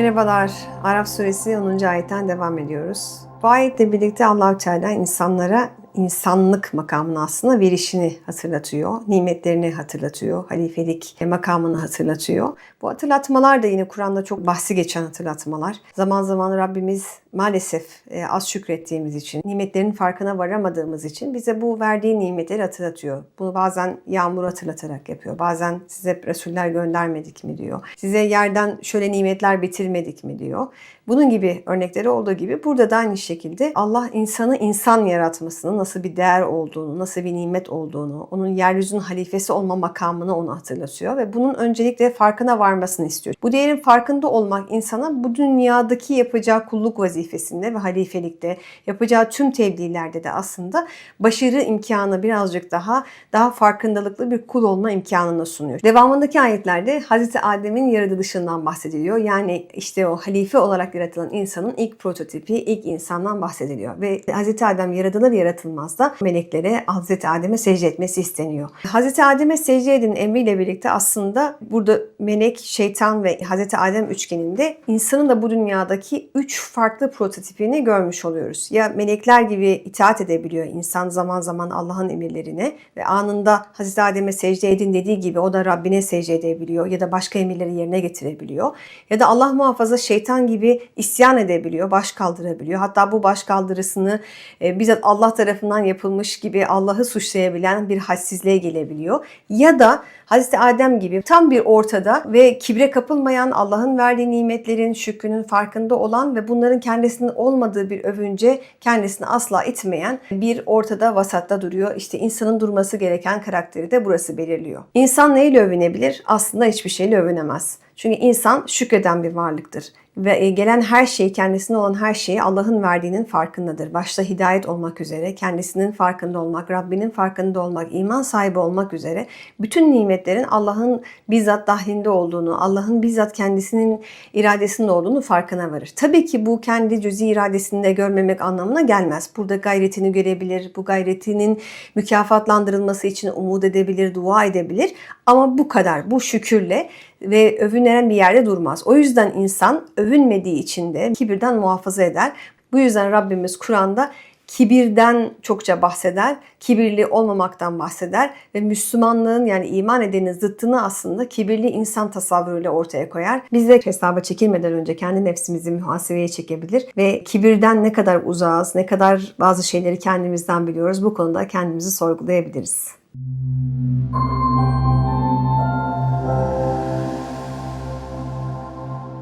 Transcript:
Merhabalar, Araf suresi 10. ayetten devam ediyoruz. Bu ayetle birlikte Allah-u Teala insanlara insanlık makamını aslında verişini hatırlatıyor. Nimetlerini hatırlatıyor. Halifelik makamını hatırlatıyor. Bu hatırlatmalar da yine Kur'an'da çok bahsi geçen hatırlatmalar. Zaman zaman Rabbimiz maalesef az şükrettiğimiz için, nimetlerin farkına varamadığımız için bize bu verdiği nimetleri hatırlatıyor. Bunu bazen yağmur hatırlatarak yapıyor. Bazen size Resuller göndermedik mi diyor. Size yerden şöyle nimetler bitirmedik mi diyor. Bunun gibi örnekleri olduğu gibi burada da aynı şekilde Allah insanı insan yaratmasının nasıl bir değer olduğunu, nasıl bir nimet olduğunu, onun yeryüzünün halifesi olma makamını ona hatırlatıyor ve bunun öncelikle farkına varmasını istiyor. Bu değerin farkında olmak insana bu dünyadaki yapacağı kulluk vazifesinde ve halifelikte, yapacağı tüm tebliğlerde de aslında başarı imkanı birazcık daha farkındalıklı bir kul olma imkanını sunuyor. Devamındaki ayetlerde Hazreti Adem'in yaratılışından bahsediliyor. Yani işte o halife olarak yaratılan insanın ilk prototipi, ilk insandan bahsediliyor. Ve Hazreti Adem yaratılır yaratılmaz da meleklere Hazreti Adem'e secde etmesi isteniyor. Hazreti Adem'e secde edin emriyle birlikte aslında burada melek, şeytan ve Hazreti Adem üçgeninde insanın da bu dünyadaki 3 farklı prototipini görmüş oluyoruz. Ya melekler gibi itaat edebiliyor insan zaman zaman Allah'ın emirlerine ve anında Hazreti Adem'e secde edin dediği gibi o da Rabbine secde edebiliyor ya da başka emirleri yerine getirebiliyor. Ya da Allah muhafaza şeytan gibi isyan edebiliyor, baş kaldırabiliyor. Hatta bu baş kaldırısını bizzat Allah tarafından yapılmış gibi Allah'ı suçlayabilen bir hadsizliğe gelebiliyor. Ya da Hazreti Adem gibi tam bir ortada ve kibre kapılmayan, Allah'ın verdiği nimetlerin, şükrünün farkında olan ve bunların kendisinin olmadığı bir övünce kendisini asla itmeyen bir ortada vasatta duruyor. İşte insanın durması gereken karakteri de burası belirliyor. İnsan neyle övünebilir? Aslında hiçbir şeyle övünemez. Çünkü insan şükreden bir varlıktır. Ve gelen her şey, kendisine olan her şeyi Allah'ın verdiğinin farkındadır. Başta hidayet olmak üzere, kendisinin farkında olmak, Rabbinin farkında olmak, iman sahibi olmak üzere bütün nimetlerin Allah'ın bizzat dahlinde olduğunu, Allah'ın bizzat kendisinin iradesinde olduğunu farkına varır. Tabii ki bu kendi cüz'i iradesinde görmemek anlamına gelmez. Burada gayretini görebilir, bu gayretinin mükafatlandırılması için umut edebilir, dua edebilir. Ama bu kadar, bu şükürle ve övünülen bir yerde durmaz. O yüzden insan övünmediği için de kibirden muhafaza eder. Bu yüzden Rabbimiz Kur'an'da kibirden çokça bahseder, kibirli olmamaktan bahseder ve Müslümanlığın yani iman edenin zıttını aslında kibirli insan tasavvuruyla ortaya koyar. Biz de hesaba çekilmeden önce kendi nefsimizi muhasebeye çekebilir ve kibirden ne kadar uzağız, ne kadar bazı şeyleri kendimizden biliyoruz bu konuda kendimizi sorgulayabiliriz.